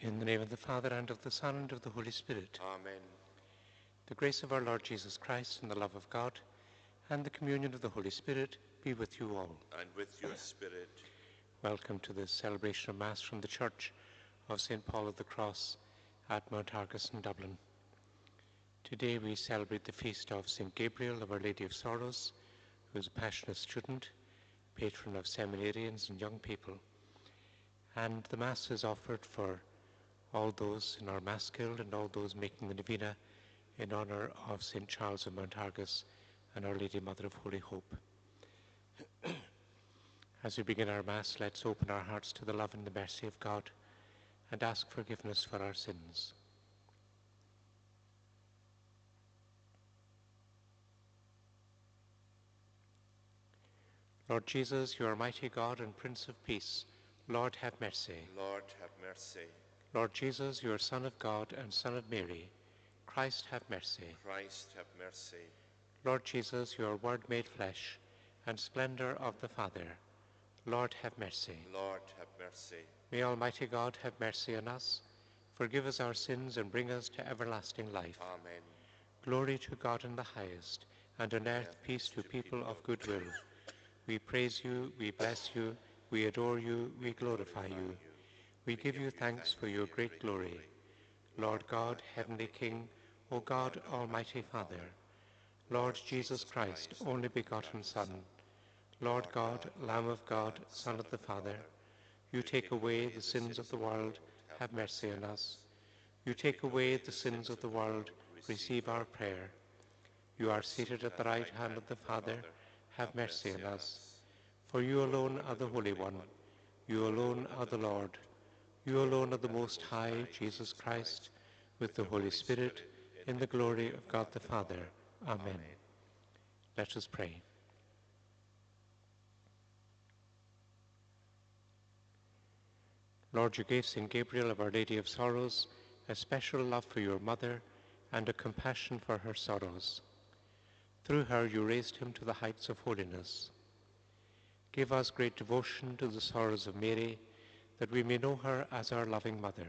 In the name of the Father, and of the Son, and of the Holy Spirit. Amen. The grace of our Lord Jesus Christ, and the love of God, and the communion of the Holy Spirit be with you all. And with your spirit. Welcome to this celebration of Mass from the Church of St. Paul of the Cross at Mount Argus in Dublin. Today we celebrate the feast of St. Gabriel of Our Lady of Sorrows, who is a passionate student, patron of seminarians and young people. And the Mass is offered for all those in our Mass Guild and all those making the Novena in honour of St. Charles of Mount Argus and Our Lady Mother of Holy Hope. As we begin our Mass, let's open our hearts to the love and the mercy of God and ask forgiveness for our sins. Lord Jesus, you are mighty God and Prince of Peace. Lord, have mercy. Lord, have mercy. Lord Jesus, you are Son of God and Son of Mary. Christ, have mercy. Christ, have mercy. Lord Jesus, you are Word made flesh and splendour of the Father. Lord, have mercy. Lord, have mercy. May Almighty God have mercy on us, forgive us our sins, and bring us to everlasting life. Amen. Glory to God in the highest, and on earth peace to people of good will. We praise you, we bless you, we adore you, we glorify you. We give you thanks for your great glory. Lord God, Heavenly King, O God, Almighty Father, Lord Jesus Christ, only begotten Son, Lord God, Lamb of God, Son of the Father, you take away the sins of the world, have mercy on us. You take away the sins of the world, receive our prayer. You are seated at the right hand of the Father, have mercy on us. For you alone are the Holy One, you alone are the Lord, you alone are the Most High, Jesus Christ, with the Holy Spirit, in the glory of God the Father. Amen. Let us pray. Lord, you gave St. Gabriel of Our Lady of Sorrows a special love for your mother and a compassion for her sorrows. Through her you raised him to the heights of holiness. Give us great devotion to the sorrows of Mary, that we may know her as our loving mother.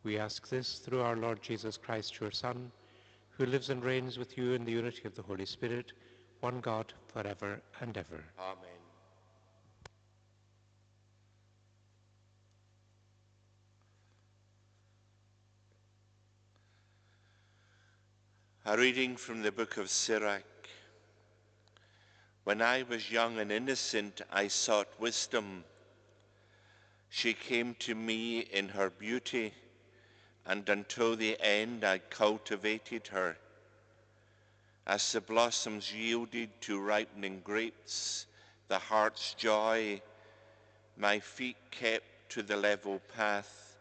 We ask this through our Lord Jesus Christ, your Son, who lives and reigns with you in the unity of the Holy Spirit, one God, forever and ever. Amen. A reading from the book of Sirach. When I was young and innocent, I sought wisdom. She came to me in her beauty, and until the end I cultivated her. As the blossoms yielded to ripening grapes, the heart's joy, my feet kept to the level path,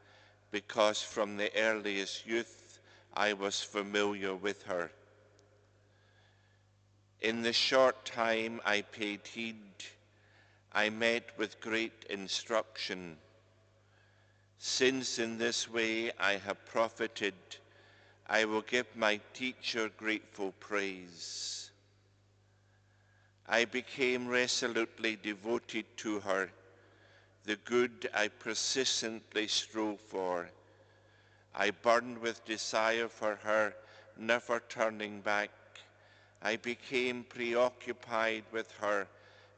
because from the earliest youth I was familiar with her. In the short time I paid heed, I met with great instruction. Since in this way I have profited, I will give my teacher grateful praise. I became resolutely devoted to her, the good I persistently strove for. I burned with desire for her, never turning back. I became preoccupied with her,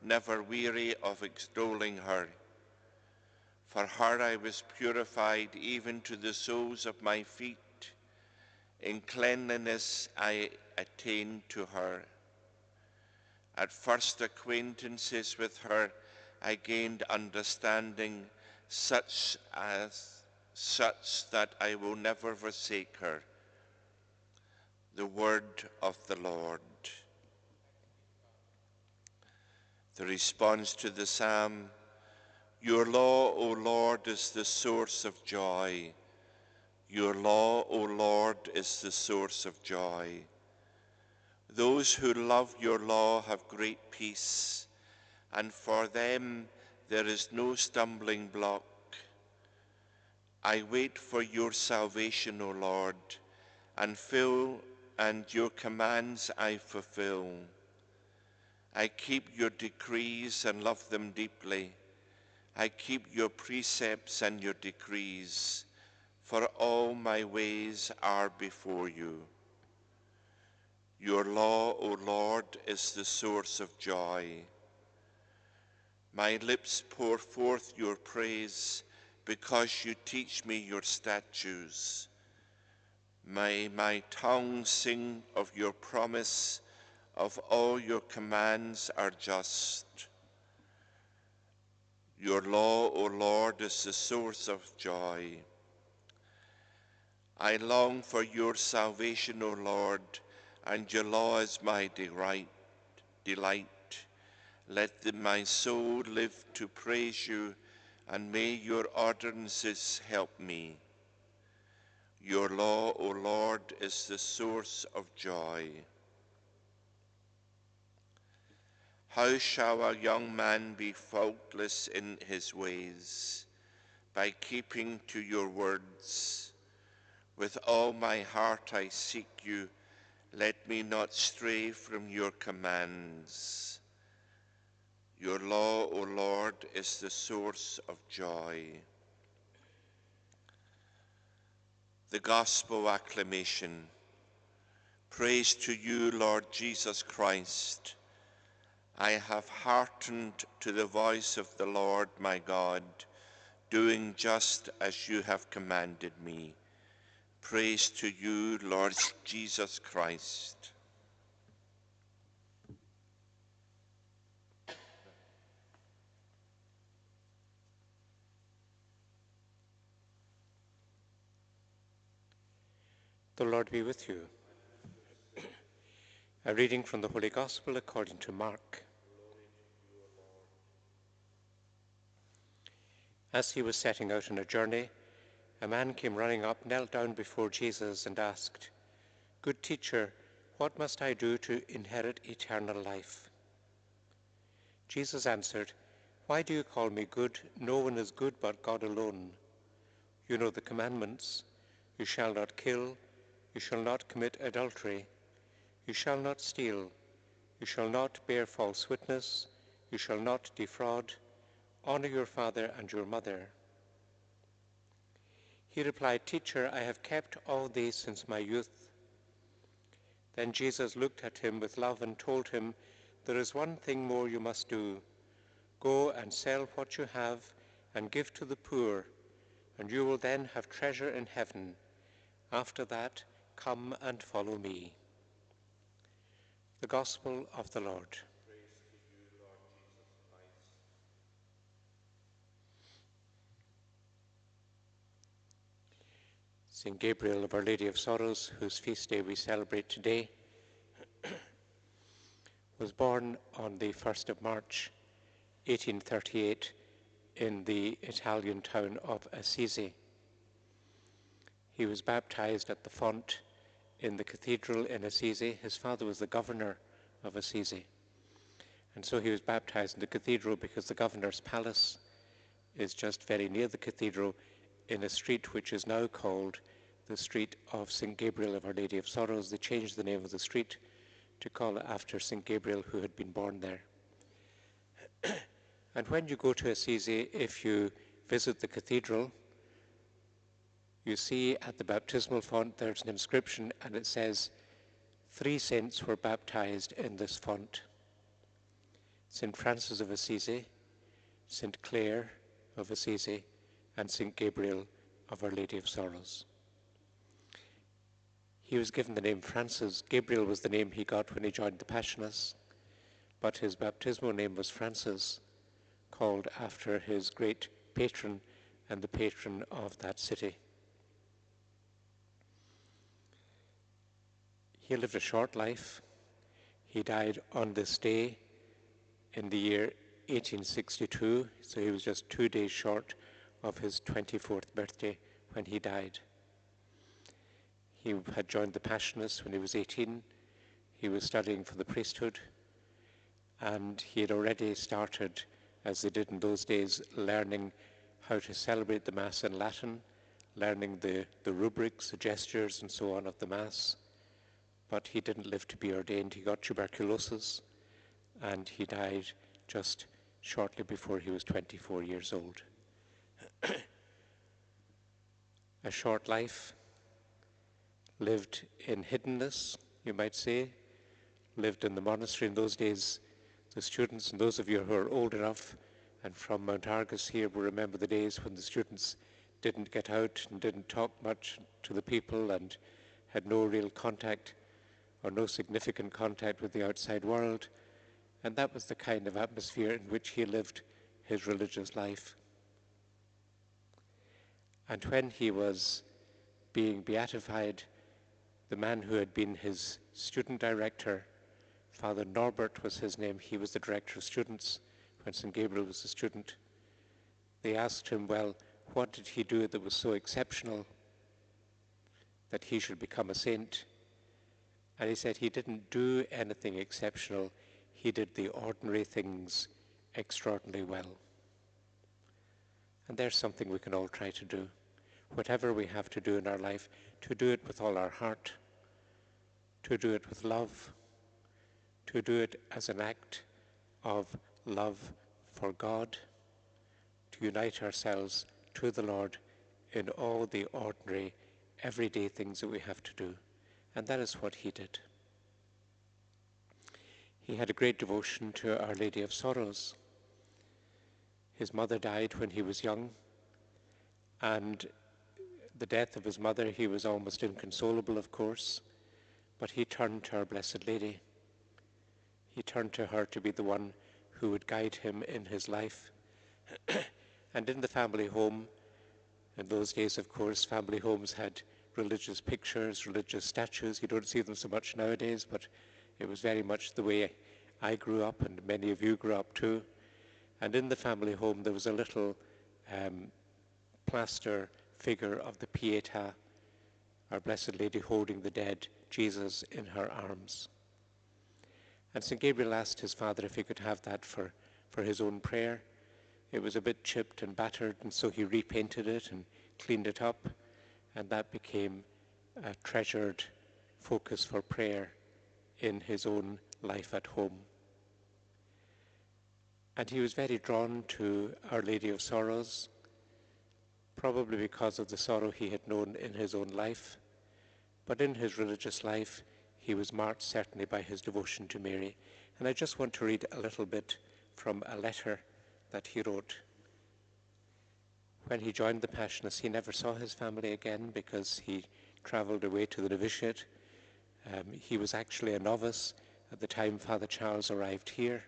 never weary of extolling her. For her I was purified even to the soles of my feet. In cleanliness I attained to her. At first acquaintances with her, I gained understanding such that I will never forsake her. The word of the Lord. The response to the psalm, your law, O Lord, is the source of joy. Your law, O Lord, is the source of joy. Those who love your law have great peace, and for them there is no stumbling block. I wait for your salvation, O Lord, and your commands I fulfill. I keep your decrees and love them deeply. I keep your precepts and your decrees, for all my ways are before you. Your law, O Lord, is the source of joy. My lips pour forth your praise because you teach me your statutes. May my tongue sing of your promise, of all your commands are just. Your law, O Lord, is the source of joy. I long for your salvation, O Lord, and your law is my delight. Let my soul live to praise you, and may your ordinances help me. Your law, O Lord, is the source of joy. How shall a young man be faultless in his ways? By keeping to your words. With all my heart I seek you. Let me not stray from your commands. Your law, O Lord, is the source of joy. The Gospel Acclamation. Praise to you, Lord Jesus Christ. I have hearkened to the voice of the Lord my God, doing just as you have commanded me. Praise to you, Lord Jesus Christ. The Lord be with you. A reading from the Holy Gospel according to Mark. As he was setting out on a journey, a man came running up, knelt down before Jesus and asked, "Good teacher, what must I do to inherit eternal life?" Jesus answered, "Why do you call me good? No one is good but God alone. You know the commandments. You shall not kill. You shall not commit adultery. You shall not steal. You shall not bear false witness. You shall not defraud. Honor your father and your mother." He replied, "Teacher, I have kept all these since my youth." Then Jesus looked at him with love and told him, "There is one thing more you must do. Go and sell what you have and give to the poor, and you will then have treasure in heaven. After that, come and follow me." The Gospel of the Lord. St. Gabriel of Our Lady of Sorrows, whose feast day we celebrate today, was born on the 1st of March, 1838, in the Italian town of Assisi. He was baptized at the font in the cathedral in Assisi. His father was the governor of Assisi. And so he was baptized in the cathedral because the governor's palace is just very near the cathedral in a street which is now called the Street of St. Gabriel of Our Lady of Sorrows. They changed the name of the street to call it after St. Gabriel, who had been born there. And when you go to Assisi, if you visit the cathedral, you see at the baptismal font there's an inscription, and it says, 3 saints were baptized in this font: St. Francis of Assisi, St. Clare of Assisi, and St. Gabriel of Our Lady of Sorrows. He was given the name Francis. Gabriel was the name he got when he joined the Passionists, but his baptismal name was Francis, called after his great patron and the patron of that city. He lived a short life. He died on this day in the year 1862, so he was just 2 days short of his 24th birthday when he died. He had joined the Passionists when he was 18. He was studying for the priesthood, and he had already started, as they did in those days, learning how to celebrate the Mass in Latin, learning the rubrics, the gestures, and so on of the Mass. But he didn't live to be ordained. He got tuberculosis, and he died just shortly before he was 24 years old. a short life, lived in hiddenness, you might say, lived in the monastery in those days. The students, and those of you who are old enough and from Mount Argus here will remember the days when the students didn't get out and didn't talk much to the people and had no real contact or no significant contact with the outside world. And that was the kind of atmosphere in which he lived his religious life. And when he was being beatified, the man who had been his student director, Father Norbert was his name, he was the director of students when St. Gabriel was a student. They asked him, well, what did he do that was so exceptional that he should become a saint? And he said he didn't do anything exceptional, he did the ordinary things extraordinarily well. And there's something we can all try to do. Whatever we have to do in our life, to do it with all our heart, to do it with love, to do it as an act of love for God, to unite ourselves to the Lord in all the ordinary, everyday things that we have to do. And that is what he did. He had a great devotion to Our Lady of Sorrows. His mother died when he was young, and the death of his mother, he was almost inconsolable, of course, but he turned to Our Blessed Lady. He turned to her to be the one who would guide him in his life. And in the family home, in those days, of course, family homes had religious pictures, religious statues. You don't see them so much nowadays, but it was very much the way I grew up, and many of you grew up too. And in the family home, there was a little plaster figure of the Pietà, Our Blessed Lady holding the dead Jesus in her arms. And St. Gabriel asked his father if he could have that for his own prayer. It was a bit chipped and battered, and so he repainted it and cleaned it up, and that became a treasured focus for prayer in his own life at home. And he was very drawn to Our Lady of Sorrows, probably because of the sorrow he had known in his own life. But in his religious life, he was marked certainly by his devotion to Mary. And I just want to read a little bit from a letter that he wrote. When he joined the Passionists, he never saw his family again because he traveled away to the novitiate. He was actually a novice at the time Father Charles arrived here.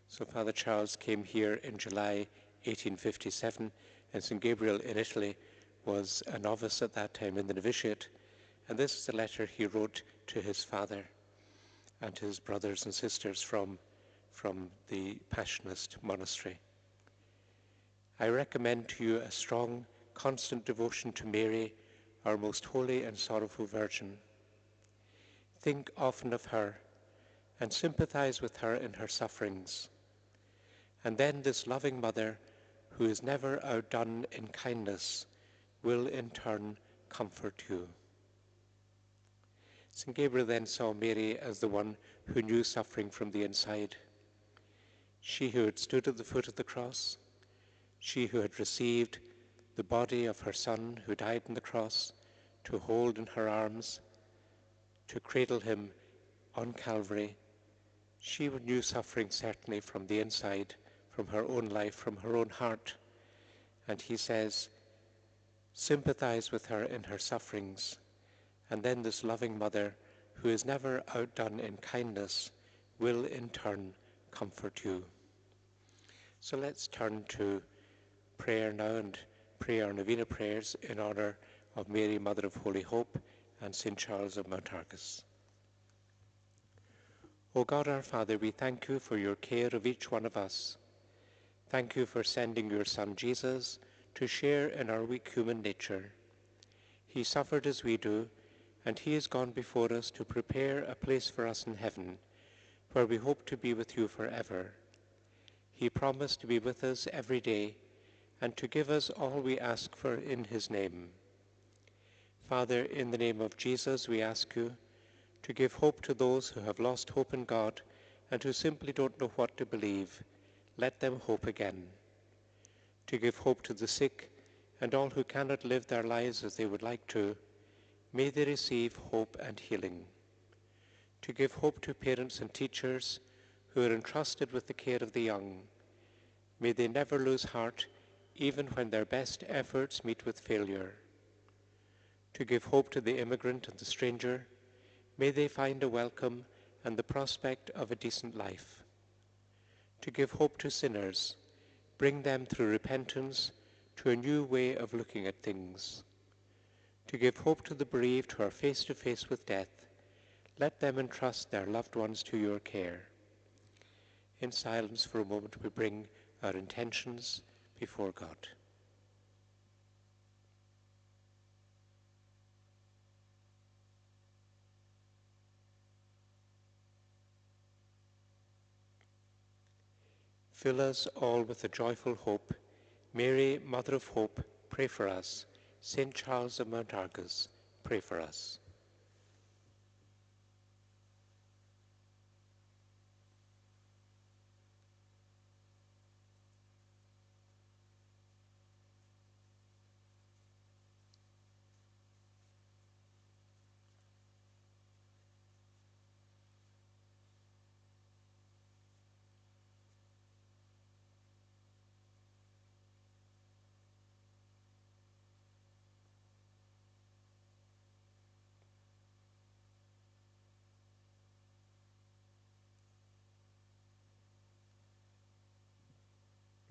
So Father Charles came here in July 1857, and St. Gabriel in Italy was a novice at that time in the novitiate. And this is the letter he wrote to his father and his brothers and sisters from the Passionist monastery. I recommend to you a strong, constant devotion to Mary, our most holy and sorrowful Virgin. Think often of her and sympathize with her in her sufferings. And then this loving mother, who is never outdone in kindness, will in turn comfort you. St. Gabriel then saw Mary as the one who knew suffering from the inside. She who had stood at the foot of the cross, she who had received the body of her Son who died on the cross to hold in her arms, to cradle him on Calvary, she knew suffering certainly from the inside, from her own life, from her own heart. And he says, sympathize with her in her sufferings. And then this loving mother, who is never outdone in kindness, will in turn comfort you. So let's turn to prayer now and pray our novena prayers in honor of Mary, Mother of Holy Hope, and St. Charles of Mount Argus. O God our Father, we thank you for your care of each one of us. Thank you for sending your Son Jesus to share in our weak human nature. He suffered as we do, and he has gone before us to prepare a place for us in heaven, where we hope to be with you forever. He promised to be with us every day and to give us all we ask for in his name. Father, in the name of Jesus, we ask you to give hope to those who have lost hope in God and who simply don't know what to believe. Let them hope again. To give hope to the sick and all who cannot live their lives as they would like to, may they receive hope and healing. To give hope to parents and teachers who are entrusted with the care of the young, may they never lose heart even when their best efforts meet with failure. To give hope to the immigrant and the stranger, may they find a welcome and the prospect of a decent life. To give hope to sinners, bring them through repentance to a new way of looking at things. To give hope to the bereaved who are face to face with death, let them entrust their loved ones to your care. In silence for a moment we bring our intentions before God. Fill us all with a joyful hope. Mary, Mother of Hope, pray for us. St. Charles of Mount Argus, pray for us.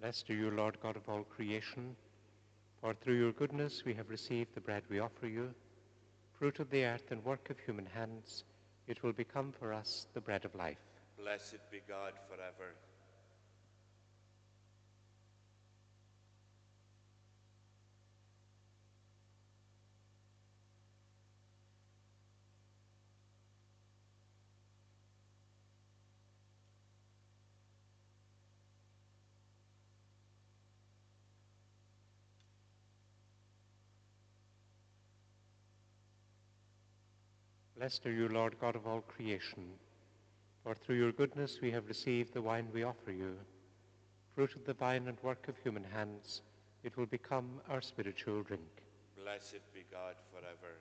Blessed are you, Lord God of all creation, for through your goodness we have received the bread we offer you. Fruit of the earth and work of human hands, it will become for us the bread of life. Blessed be God forever. Blessed are you, Lord God of all creation, for through your goodness we have received the wine we offer you. Fruit of the vine and work of human hands, it will become our spiritual drink. Blessed be God forever.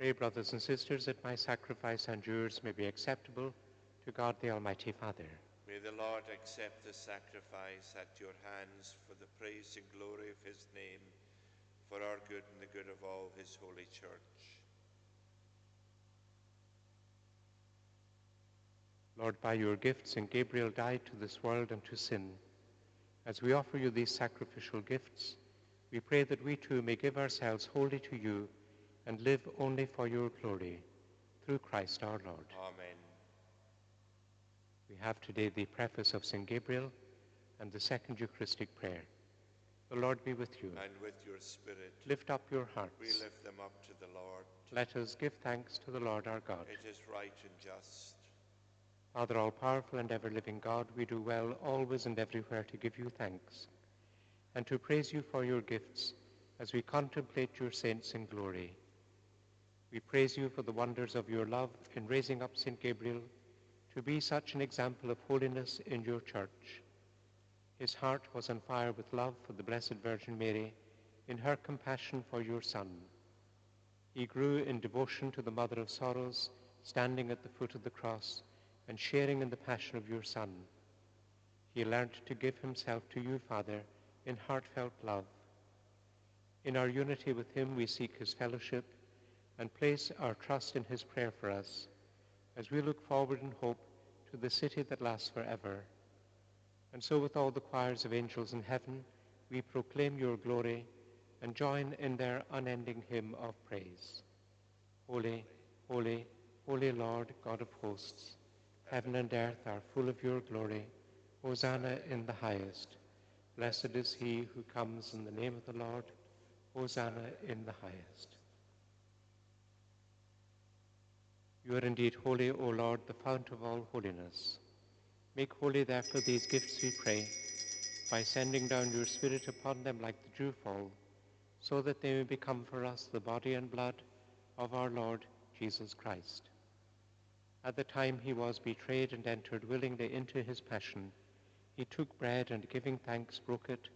Pray, brothers and sisters, that my sacrifice and yours may be acceptable to God the Almighty Father. May the Lord accept the sacrifice at your hands for the praise and glory of his name, for our good and the good of all his holy church. Lord, by your gifts, St. Gabriel died to this world and to sin. As we offer you these sacrificial gifts, we pray that we too may give ourselves wholly to you and live only for your glory, through Christ our Lord. Amen. We have today the preface of St. Gabriel and the second Eucharistic prayer. The Lord be with you. And with your spirit. Lift up your hearts. We lift them up to the Lord. Let us give thanks to the Lord our God. It is right and just. Father, all-powerful and ever-living God, we do well always and everywhere to give you thanks and to praise you for your gifts as we contemplate your saints in glory. We praise you for the wonders of your love in raising up St. Gabriel to be such an example of holiness in your church. His heart was on fire with love for the Blessed Virgin Mary in her compassion for your Son. He grew in devotion to the Mother of Sorrows, standing at the foot of the cross and sharing in the passion of your Son. He learnt to give himself to you, Father, in heartfelt love. In our unity with him, we seek his fellowship and place our trust in his prayer for us as we look forward in hope to the city that lasts forever. And so with all the choirs of angels in heaven, we proclaim your glory and join in their unending hymn of praise. Holy, holy, holy Lord, God of hosts, heaven and earth are full of your glory. Hosanna in the highest. Blessed is he who comes in the name of the Lord. Hosanna in the highest. You are indeed holy, O Lord, the fount of all holiness. Make holy, therefore, these gifts, we pray, by sending down your Spirit upon them like the dewfall, so that they may become for us the body and blood of our Lord Jesus Christ. At the time he was betrayed and entered willingly into his passion, he took bread and, giving thanks, broke it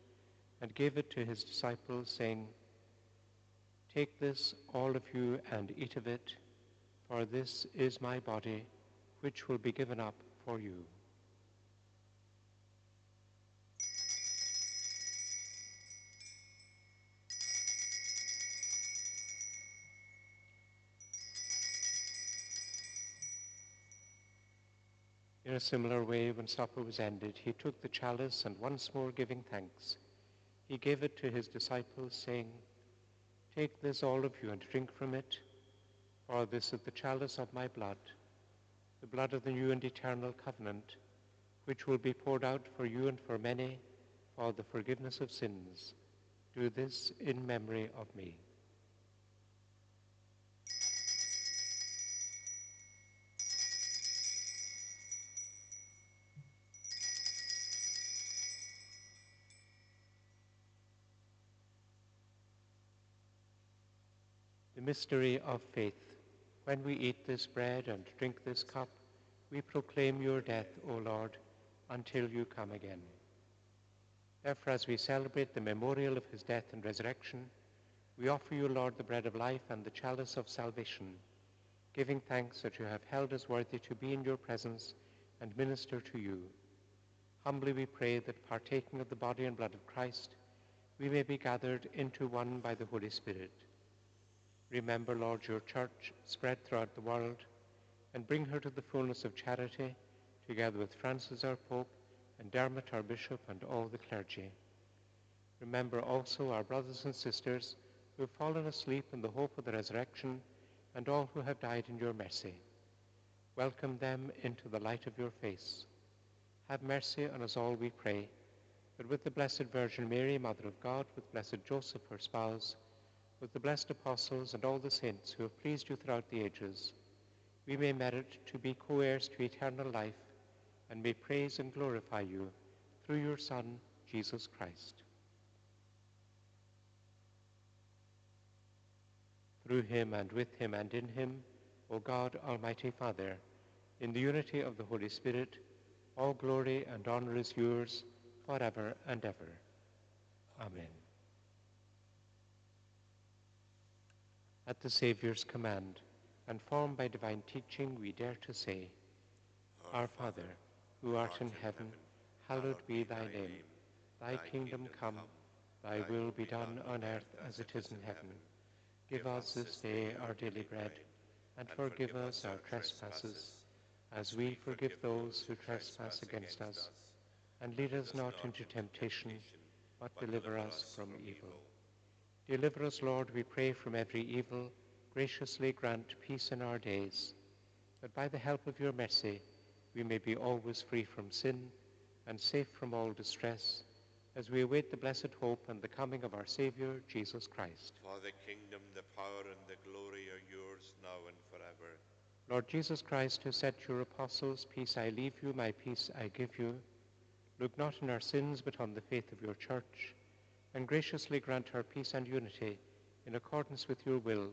and gave it to his disciples, saying, "Take this, all of you, and eat of it, for this is my body, which will be given up for you." In a similar way, when supper was ended, he took the chalice, and once more giving thanks, he gave it to his disciples, saying, "Take this, all of you, and drink from it, for this is the chalice of my blood, the blood of the new and eternal covenant, which will be poured out for you and for many for the forgiveness of sins. Do this in memory of me." The mystery of faith. When we eat this bread and drink this cup, we proclaim your death, O Lord, until you come again. Therefore, as we celebrate the memorial of his death and resurrection, we offer you, Lord, the bread of life and the chalice of salvation, giving thanks that you have held us worthy to be in your presence and minister to you. Humbly we pray that, partaking of the body and blood of Christ, we may be gathered into one by the Holy Spirit. Remember, Lord, your church spread throughout the world, and bring her to the fullness of charity, together with Francis our Pope, and Dermot our Bishop, and all the clergy. Remember also our brothers and sisters who have fallen asleep in the hope of the resurrection, and all who have died in your mercy. Welcome them into the light of your face. Have mercy on us all, we pray, that with the Blessed Virgin Mary, Mother of God, with blessed Joseph, her spouse, with the blessed apostles and all the saints who have pleased you throughout the ages, we may merit to be co-heirs to eternal life, and may praise and glorify you through your Son, Jesus Christ. Through him, and with him, and in him, O God, Almighty Father, in the unity of the Holy Spirit, all glory and honor is yours forever and ever. Amen. At the Saviour's command, and formed by divine teaching, we dare to say, Our Father, who art in heaven, hallowed be thy name. Thy kingdom come, thy will be done on earth as it is in heaven. Give us this day our daily bread, and forgive us our trespasses, as we forgive those who trespass against us. And lead us not into temptation, but deliver us from evil. Deliver us, Lord, we pray, from every evil. Graciously grant peace in our days, that by the help of your mercy we may be always free from sin and safe from all distress, as we await the blessed hope and the coming of our Saviour, Jesus Christ. For the kingdom, the power, and the glory are yours now and forever. Lord Jesus Christ, who said to your apostles, "Peace I leave you, my peace I give you," look not on our sins, but on the faith of your church, and graciously grant her peace and unity in accordance with your will,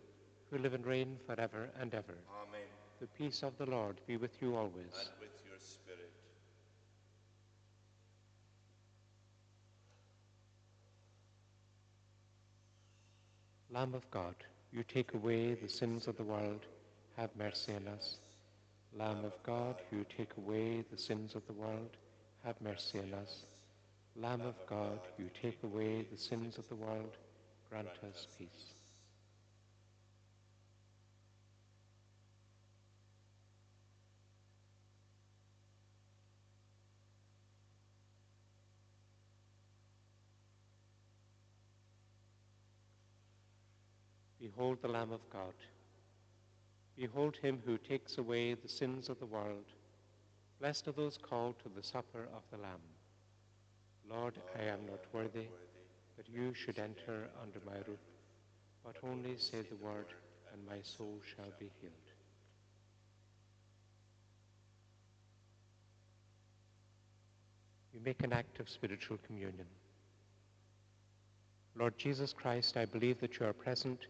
who live and reign forever and ever. Amen. The peace of the Lord be with you always. And with your spirit. Lamb of God, you take away the sins of the world, have mercy on us. Lamb of God, you take away the sins of the world, have mercy on us. Lamb of God, you take away the sins of the world, grant us peace. Behold the Lamb of God. Behold him who takes away the sins of the world. Blessed are those called to the supper of the Lamb. Lord, I am not worthy that you should enter under my roof, but only say the word, and my soul shall be healed. we make an act of spiritual communion. Lord Jesus Christ, I believe that you are present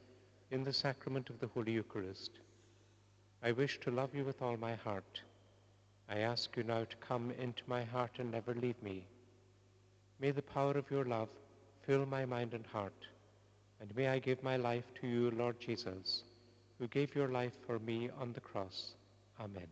in the sacrament of the Holy Eucharist. I wish to love you with all my heart. I ask you now to come into my heart and never leave me. May the power of your love fill my mind and heart, and may I give my life to you, Lord Jesus, who gave your life for me on the cross. Amen.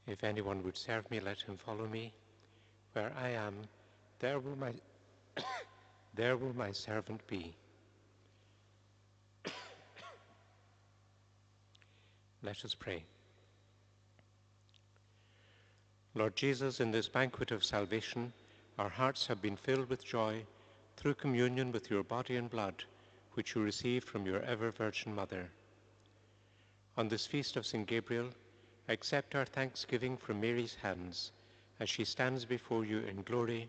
If anyone would serve me, let him follow me. Where I am, there will my, there will my servant be. Let us pray. Lord Jesus, in this banquet of salvation, our hearts have been filled with joy through communion with your body and blood, which you received from your ever-Virgin Mother. On this feast of St. Gabriel, accept our thanksgiving from Mary's hands as she stands before you in glory,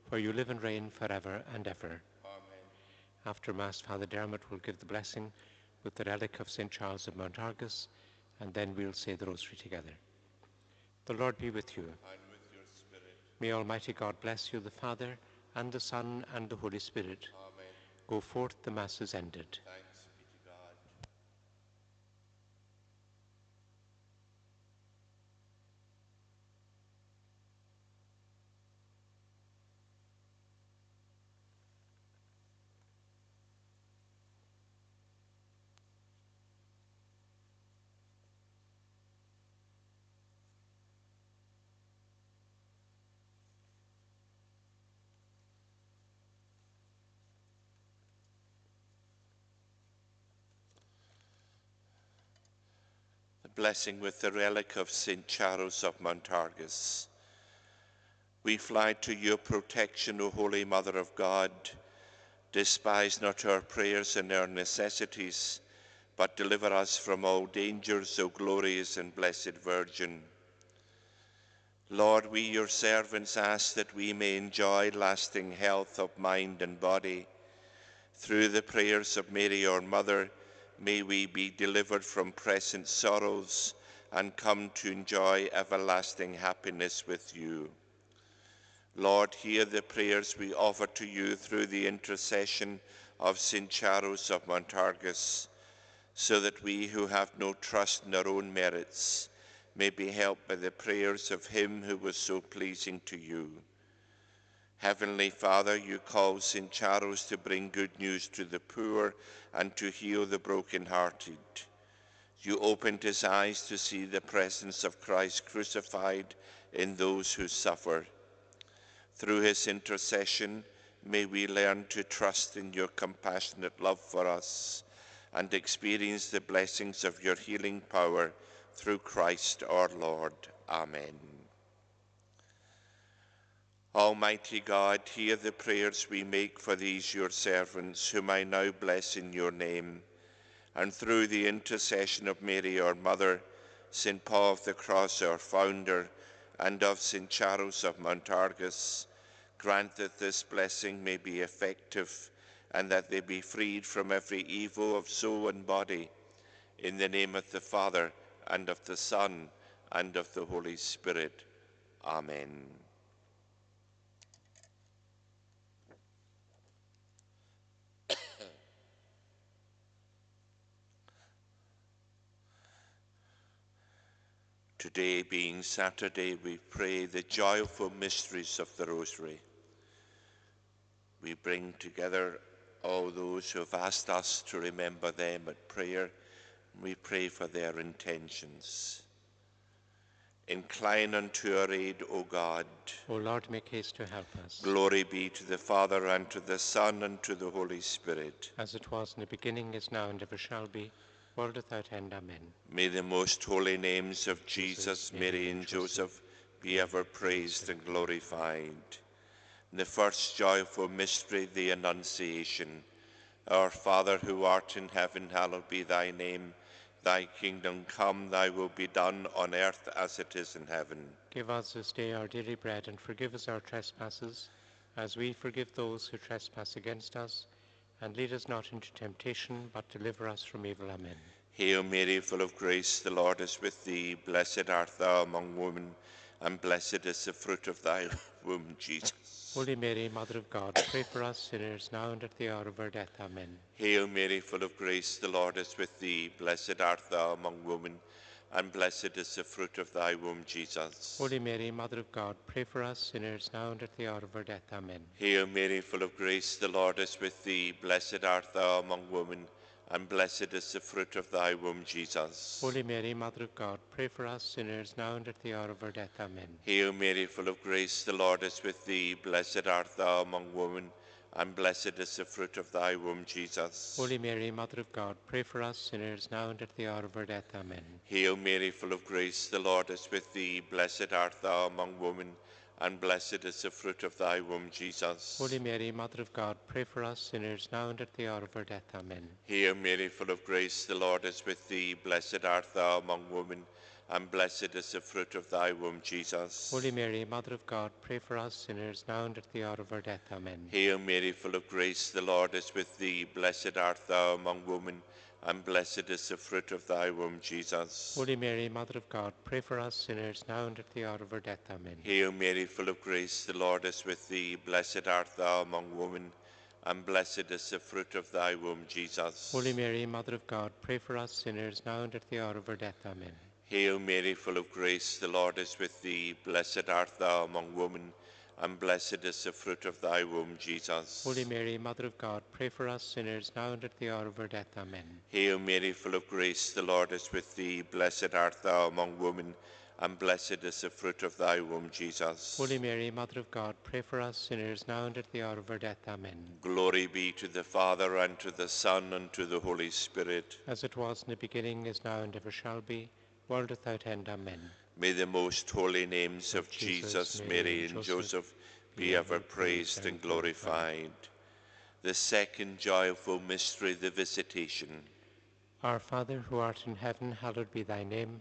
where you live and reign forever and ever. Amen. After Mass, Father Dermot will give the blessing with the relic of St. Charles of Montargis, and then we'll say the Rosary together. The Lord be with you. And with your spirit. May Almighty God bless you, the Father, and the Son, and the Holy Spirit. Amen. Go forth, the Mass is ended. Thanks be to God. The blessing with the relic of St. Charles of Montargis. We fly to your protection, O Holy Mother of God. Despise not our prayers and our necessities, but deliver us from all dangers, O glorious and blessed Virgin. Lord, we your servants ask that we may enjoy lasting health of mind and body. Through the prayers of Mary, our Mother, may we be delivered from present sorrows and come to enjoy everlasting happiness with you. Lord, hear the prayers we offer to you through the intercession of St. Charles of Montargis, so that we who have no trust in our own merits may be helped by the prayers of him who was so pleasing to you. Heavenly Father, you called St. Charles to bring good news to the poor and to heal the brokenhearted. You opened his eyes to see the presence of Christ crucified in those who suffer. Through his intercession, may we learn to trust in your compassionate love for us and experience the blessings of your healing power through Christ our Lord. Amen. Almighty God, hear the prayers we make for these your servants, whom I now bless in your name, and through the intercession of Mary, our Mother, St. Paul of the Cross, our founder, and of St. Charles of Montargis, grant that this blessing may be effective and that they be freed from every evil of soul and body. In the name of the Father, and of the Son, and of the Holy Spirit. Amen. Today being Saturday, we pray the joyful mysteries of the Rosary. We bring together all those who have asked us to remember them at prayer. We pray for their intentions. Incline unto our aid, O God. O Lord, make haste to help us. Glory be to the Father, and to the Son, and to the Holy Spirit. As it was in the beginning, is now, and ever shall be, world without end. Amen. May the most holy names of Jesus, Mary, and Joseph be ever praised and glorified. The first joyful mystery, the Annunciation. Our Father, who art in heaven, hallowed be thy name. Thy kingdom come, thy will be done on earth as it is in heaven. Give us this day our daily bread, and forgive us our trespasses, as we forgive those who trespass against us. And lead us not into temptation, but deliver us from evil. Amen. Hail Mary, full of grace, the Lord is with thee. Blessed art thou among women, and blessed is the fruit of thy womb, Jesus. Holy Mary, Mother of God, pray for us sinners, now and at the hour of our death. Amen. Hail Mary, full of grace, the Lord is with thee. Blessed art thou among women, and blessed is the fruit of thy womb, Jesus. Holy Mary, Mother of God, pray for us sinners, now and at the hour of our death. Amen. Hail Mary, full of grace, the Lord is with thee. Blessed art thou among women, and blessed is the fruit of thy womb, Jesus. Holy Mary, Mother of God, pray for us sinners, now and at the hour of our death. Amen. Hail Mary, full of grace, the Lord is with thee. Blessed art thou among women, and blessed is the fruit of thy womb, Jesus. Holy Mary, Mother of God, pray for us sinners, now and at the hour of our death. Amen. Hail Mary, full of grace, the Lord is with thee. Blessed art thou among women, and blessed is the fruit of thy womb, Jesus. Holy Mary, Mother of God, pray for us sinners, now and at the hour of our death. Amen. Hail Mary, full of grace, the Lord is with thee. Blessed art thou among women, and blessed is the fruit of thy womb, Jesus. Holy Mary, Mother of God, pray for us sinners, now and at the hour of our death. Amen. Hail Mary, full of grace, the Lord is with thee. Blessed art thou among women, and blessed is the fruit of thy womb, Jesus. Holy Mary, Mother of God, pray for us sinners, now and at the hour of our death. Amen. Hail Mary, full of grace, the Lord is with thee. Blessed art thou among women, and blessed is the fruit of thy womb, Jesus. Holy Mary, Mother of God, pray for us sinners, now and at the hour of our death. Amen. Hail Mary, full of grace, the Lord is with thee. Blessed art thou among women, and blessed is the fruit of thy womb, Jesus. Holy Mary, Mother of God, pray for us sinners, now and at the hour of our death. Amen. Hail Mary, full of grace, the Lord is with thee. Blessed art thou among women, and blessed is the fruit of thy womb, Jesus. Holy Mary, Mother of God, pray for us sinners, now and at the hour of our death. Amen. Glory be to the Father, and to the Son, and to the Holy Spirit. As it was in the beginning, is now, and ever shall be, world without end. Amen. May the most holy names of Jesus, Mary, and Joseph be ever praised and glorified. The second joyful mystery, the Visitation. Our Father, who art in heaven, hallowed be thy name.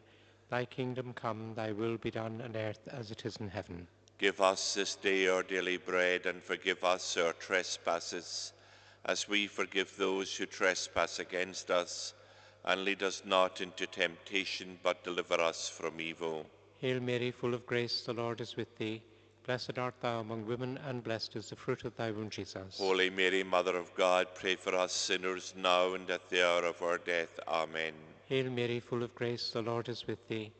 Thy kingdom come, thy will be done on earth as it is in heaven. Give us this day our daily bread, and forgive us our trespasses, as we forgive those who trespass against us. And lead us not into temptation, but deliver us from evil. Hail Mary, full of grace, the Lord is with thee. Blessed art thou among women, and blessed is the fruit of thy womb, Jesus. Holy Mary, Mother of God, pray for us sinners now and at the hour of our death. Amen. Hail Mary, full of grace, the Lord is with thee.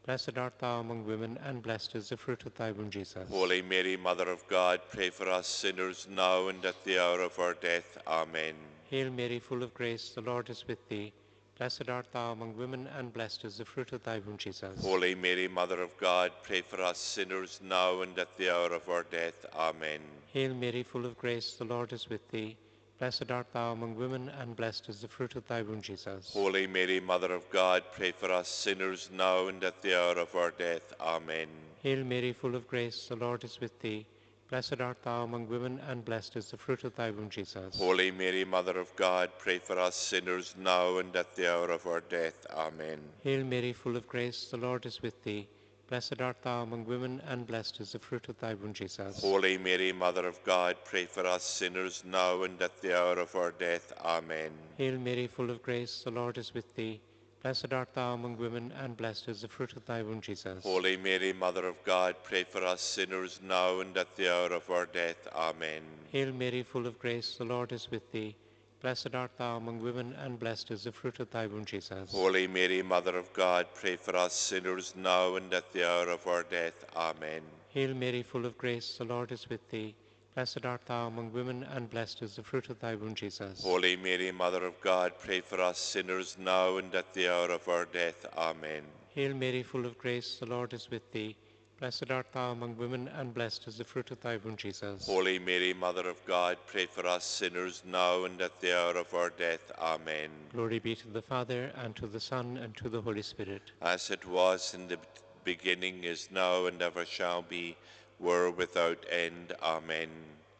Blessed art thou among women, and blessed is the fruit of thy womb, Jesus. Holy Mary, Mother of God, pray for us sinners now and at the hour of our death. Amen. Hail Mary, full of grace, the Lord is with thee. Blessed art thou among women, and blessed is the fruit of thy womb, Jesus. Holy Mary, Mother of God, pray for us sinners now and at the hour of our death. Amen. Hail Mary, full of grace, the Lord is with thee. Blessed art thou among women, and blessed is the fruit of thy womb, Jesus. Holy Mary, Mother of God, pray for us sinners now and at the hour of our death. Amen. Hail Mary, full of grace, the Lord is with thee. Blessed art thou among women, and blessed is the fruit of thy womb, Jesus. Holy Mary, Mother of God, pray for us sinners now and at the hour of our death. Amen. Hail Mary, full of grace, the Lord is with thee. Blessed art thou among women, and blessed is the fruit of thy womb, Jesus. Holy Mary, Mother of God, pray for us sinners now and at the hour of our death. Amen. Hail Mary, full of grace, the Lord is with thee. Blessed art thou among women, and blessed is the fruit of thy womb, Jesus. Holy Mary, Mother of God, pray for us sinners now and at the hour of our death. Amen. Hail Mary, full of grace, the Lord is with thee. Blessed art thou among women, and blessed is the fruit of thy womb, Jesus. Holy Mary, Mother of God, pray for us sinners now and at the hour of our death. Amen. Hail Mary, full of grace, the Lord is with thee. Blessed art thou among women, and blessed is the fruit of thy womb, Jesus. Holy Mary, Mother of God, pray for us sinners now and at the hour of our death. Amen. Hail Mary, full of grace, the Lord is with thee. Blessed art thou among women, and blessed is the fruit of thy womb, Jesus. Holy Mary, Mother of God, pray for us sinners now and at the hour of our death. Amen. Glory be to the Father, and to the Son, and to the Holy Spirit. As it was in the beginning, is now, and ever shall be, world without end. Amen.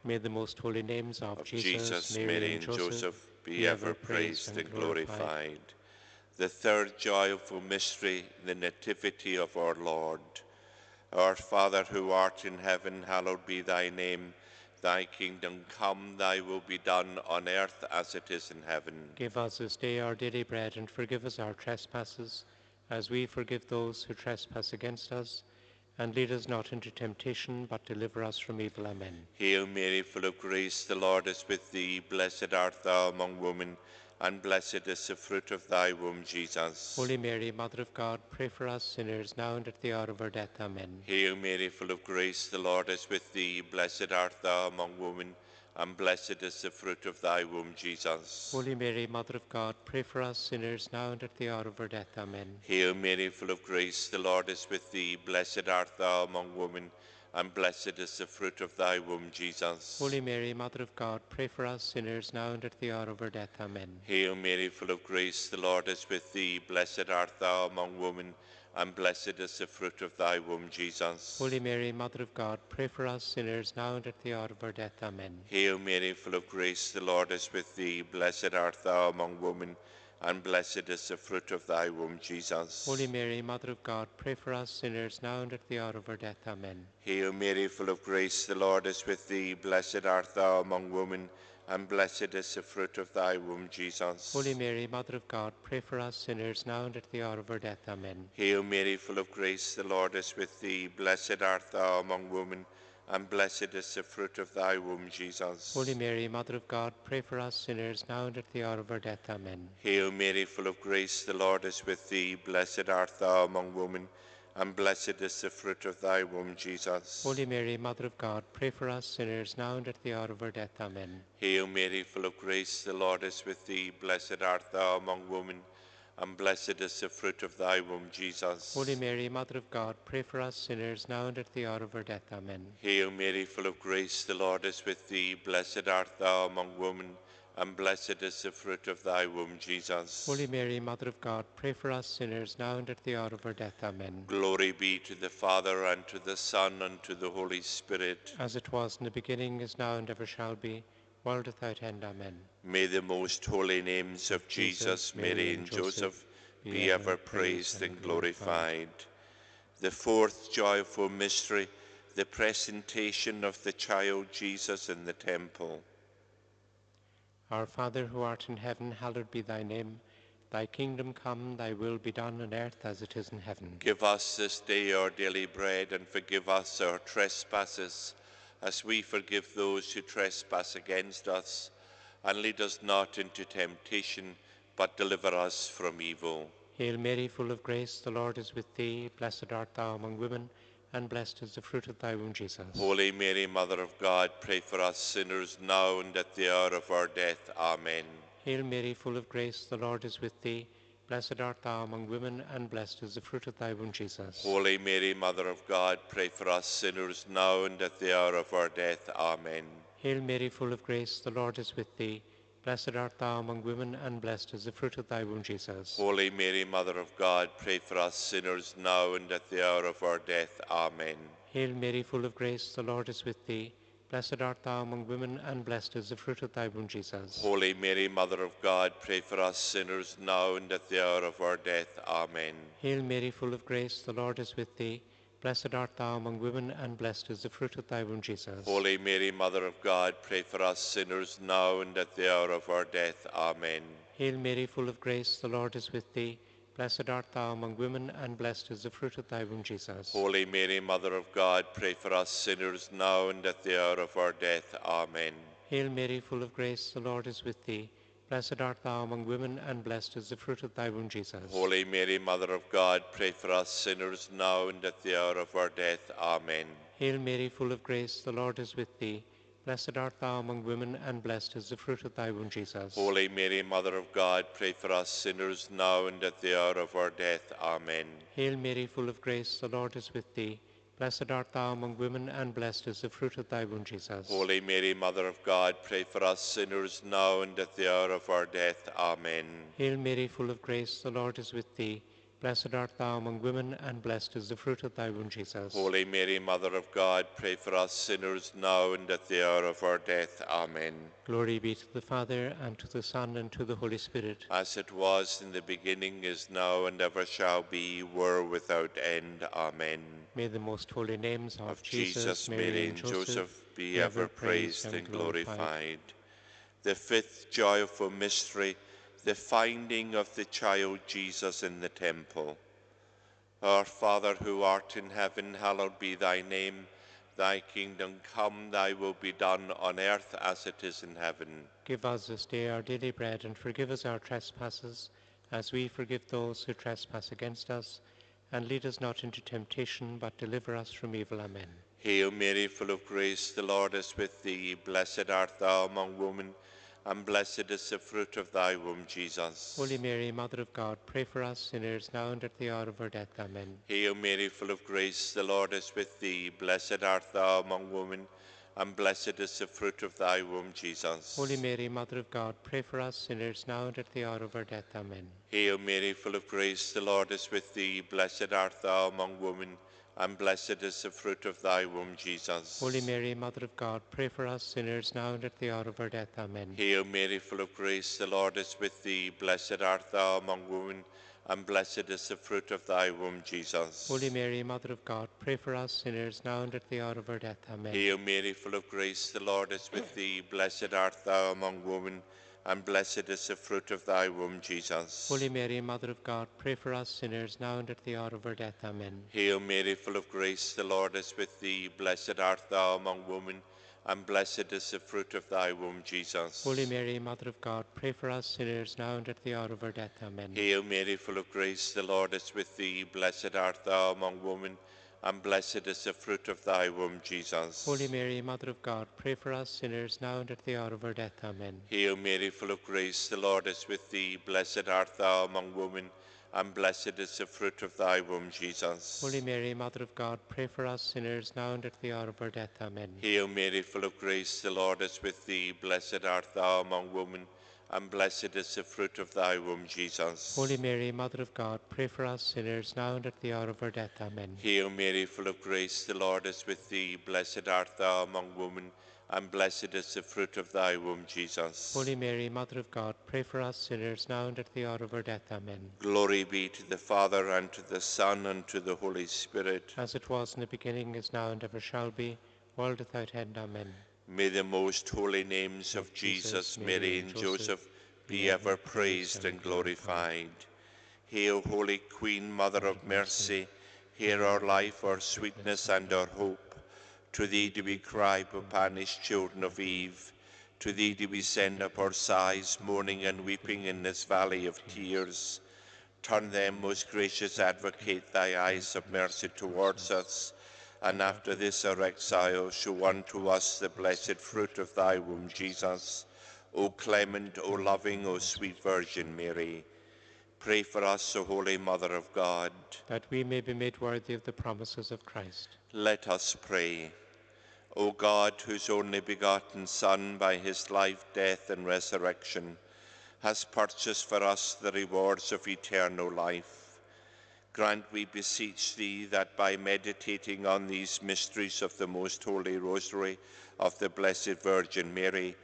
May the most holy names of Jesus, Mary, and Joseph be ever praised and glorified. The third joyful mystery, the Nativity of our Lord. Our Father, who art in heaven, hallowed be thy name. Thy kingdom come, thy will be done on earth as it is in heaven. Give us this day our daily bread, and forgive us our trespasses, as we forgive those who trespass against us. And lead us not into temptation, but deliver us from evil. Amen. Hail Mary, full of grace, the Lord is with thee. Blessed art thou among women, and blessed is the fruit of thy womb, Jesus. Holy Mary, Mother of God, pray for us sinners, now and at the hour of our death. Amen. Hail Mary, full of grace, the Lord is with thee. Blessed art thou among women, and blessed is the fruit of thy womb, Jesus. Holy Mary, Mother of God, pray for us sinners, now and at the hour of our death. Amen. Hail Mary, full of grace, the Lord is with thee. Blessed art thou among women, and blessed is the fruit of thy womb, Jesus. Holy Mary, Mother of God, pray for us sinners, now and at the hour of our death. Amen. Hail Mary, full of grace, the Lord is with thee. Blessed art thou among women, and blessed is the fruit of thy womb, Jesus. Holy Mary, Mother of God, pray for us sinners, now and at the hour of our death. Amen. Hail Mary, full of grace, the Lord is with thee. Blessed art thou among women, and blessed is the fruit of thy womb, Jesus. Holy Mary, Mother of God, pray for us sinners, now and at the hour of our death. Amen. Hail Mary, full of grace, the Lord is with thee. Blessed art thou among women, and blessed is the fruit of thy womb, Jesus. Holy Mary, Mother of God, pray for us sinners, now and at the hour of our death. Amen. Hail Mary, full of grace, the Lord is with thee. Blessed art thou among women, and blessed is the fruit of thy womb, Jesus. Holy Mary, Mother of God, pray for us sinners, now and at the hour of our death. Amen. Hail Mary, full of grace, the Lord is with thee. Blessed art thou among women, and blessed is the fruit of thy womb, Jesus. Holy Mary, Mother of God, pray for us sinners, now and at the hour of our death. Amen. Hail Mary, full of grace, the Lord is with thee. Blessed art thou among women, and blessed is the fruit of thy womb, Jesus. Holy Mary, Mother of God, pray for us sinners, now and at the hour of our death. Amen. Hail Mary, full of grace, the Lord is with thee. Blessed art thou among women, and blessed is the fruit of thy womb, Jesus. Holy Mary, Mother of God, pray for us sinners, now and at the hour of our death. Amen. Glory be to the Father, and to the Son, and to the Holy Spirit. As it was in the beginning, is now, and ever shall be, world without end. Amen. May the most holy names of Jesus, Mary, and Joseph be ever praised and glorified. The fourth joyful mystery, the presentation of the child Jesus in the temple. Our Father, who art in heaven, hallowed be thy name. Thy kingdom come, thy will be done on earth as it is in heaven. Give us this day our daily bread, and forgive us our trespasses, as we forgive those who trespass against us. And lead us not into temptation, but deliver us from evil. Hail Mary, full of grace, the Lord is with thee. Blessed art thou among women, and blessed is the fruit of thy womb, Jesus. Holy Mary, Mother of God, pray for us sinners now and at the hour of our death. Amen. Hail Mary, full of grace, the Lord is with thee. Blessed art thou among women, and blessed is the fruit of thy womb, Jesus. Holy Mary, Mother of God, pray for us sinners now and at the hour of our death. Amen. Hail Mary, full of grace, the Lord is with thee. Blessed art thou among women, and blessed is the fruit of thy womb, Jesus. Holy Mary, Mother of God, pray for us sinners now and at the hour of our death. Amen. Hail Mary, full of grace, the Lord is with thee. Blessed art thou among women, and blessed is the fruit of thy womb, Jesus. Holy Mary, Mother of God, pray for us sinners now and at the hour of our death. Amen. Hail Mary, full of grace, the Lord is with thee. Blessed art thou among women, and blessed is the fruit of thy womb, Jesus. Holy Mary, Mother of God, pray for us sinners now and at the hour of our death. Amen. Hail Mary, full of grace, the Lord is with thee. Blessed art thou among women, and blessed is the fruit of thy womb, Jesus. Holy Mary, Mother of God, pray for us sinners now and at the hour of our death. Amen. Hail Mary, full of grace, the Lord is with thee. Blessed art thou among women, and blessed is the fruit of thy womb, Jesus. Holy Mary, Mother of God, pray for us sinners now and at the hour of our death. Amen. Hail Mary, full of grace, the Lord is with thee. Blessed art thou among women, and blessed is the fruit of thy womb, Jesus. Holy Mary, Mother of God, pray for us sinners now and at the hour of our death. Amen. Hail Mary, full of grace, the Lord is with thee. Blessed art thou among women, and blessed is the fruit of thy womb, Jesus. Holy Mary, Mother of God, pray for us sinners now and at the hour of our death. Amen. Hail Mary, full of grace, the Lord is with thee. Blessed art thou among women, and blessed is the fruit of thy womb, Jesus. Holy Mary, Mother of God, pray for us sinners now and at the hour of our death. Amen. Glory be to the Father, and to the Son, and to the Holy Spirit. As it was in the beginning, is now, and ever shall be, world without end. Amen. May the most holy names Of Jesus, Mary, and Joseph be ever praised and glorified. The fifth joyful mystery, the finding of the child Jesus in the temple. Our Father, who art in heaven, hallowed be thy name. Thy kingdom come, thy will be done on earth as it is in heaven. Give us this day our daily bread, and forgive us our trespasses, as we forgive those who trespass against us. And lead us not into temptation, but deliver us from evil. Amen. Hail Mary, full of grace, the Lord is with thee. Blessed art thou among women, and blessed is the fruit of thy womb, Jesus. Holy Mary, Mother of God, pray for us sinners, now and at the hour of our death. Amen. Hail Mary, full of grace, the Lord is with thee. Blessed art thou among women, and blessed is the fruit of thy womb, Jesus. Holy Mary, Mother of God, pray for us sinners, now and at the hour of our death. Amen. Hail Mary, full of grace, the Lord is with thee. Blessed art thou among women, and blessed is the fruit of thy womb, Jesus. Holy Mary, Mother of God, pray for us sinners, now and at the hour of our death. Amen. Hail Mary, full of grace, the Lord is with thee. Blessed art thou among women, and blessed is the fruit of thy womb, Jesus. Holy Mary, Mother of God, pray for us sinners, now and at the hour of our death. Amen. Hail Mary, full of grace, the Lord is with thee. Blessed art thou among women, and blessed is the fruit of thy womb, Jesus. Holy Mary, Mother of God, pray for us sinners, now and at the hour of our death. Amen. Hail Mary, full of grace, the Lord is with thee. Blessed art thou among women, and blessed is the fruit of thy womb, Jesus. Holy Mary, Mother of God, pray for us sinners, now and at the hour of our death. Amen. Hail Mary, full of grace, the Lord is with thee. Blessed art thou among women, and blessed is the fruit of thy womb, Jesus. Holy Mary, Mother of God, pray for us sinners, now and at the hour of our death. Amen. Hail Mary, full of grace, the Lord is with thee. Blessed art thou among women, and blessed is the fruit of thy womb, Jesus. Holy Mary, Mother of God, pray for us sinners, now and at the hour of our death. Amen. Hail Mary, full of grace, the Lord is with thee. Blessed art thou among women, and blessed is the fruit of thy womb, Jesus. Holy Mary, Mother of God, pray for us sinners, now and at the hour of our death. Amen. Hail Mary, full of grace, the Lord is with thee. Blessed art thou among women, and blessed is the fruit of thy womb, Jesus. Holy Mary, Mother of God, pray for us sinners, now and at the hour of our death. Amen. Glory be to the Father, and to the Son, and to the Holy Spirit. As it was in the beginning, is now, and ever shall be, world without end. Amen. May the most holy names of Jesus, Mary, and Joseph be ever praised and glorified. Hail, Holy Queen, Mother of Mercy, hear our life, our sweetness, and our hope. To thee do we cry, poor banished children of Eve. To thee do we send up our sighs, mourning and weeping in this valley of tears. Turn then, most gracious Advocate, thy eyes of mercy towards us, and after this our exile, show unto us the blessed fruit of thy womb, Jesus. O clement, O loving, O sweet Virgin Mary, pray for us, O Holy Mother of God. that we may be made worthy of the promises of Christ. Let us pray. O God, whose only begotten Son, by his life, death, and resurrection, has purchased for us the rewards of eternal life, grant, we beseech thee, that by meditating on these mysteries of the most holy Rosary of the Blessed Virgin Mary,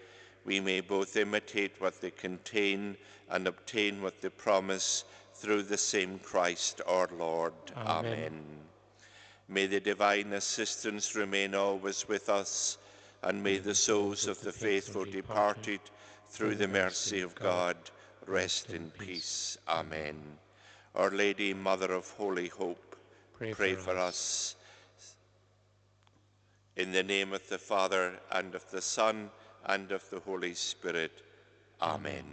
we may both imitate what they contain and obtain what they promise, through the same Christ our Lord. Amen. May the divine assistance remain always with us, and may the souls of the faithful departed, through the mercy of God, rest in peace. Amen. Our Lady, Mother of Holy Hope, pray for us. In the name of the Father, and of the Son, and of the Holy Spirit. Amen.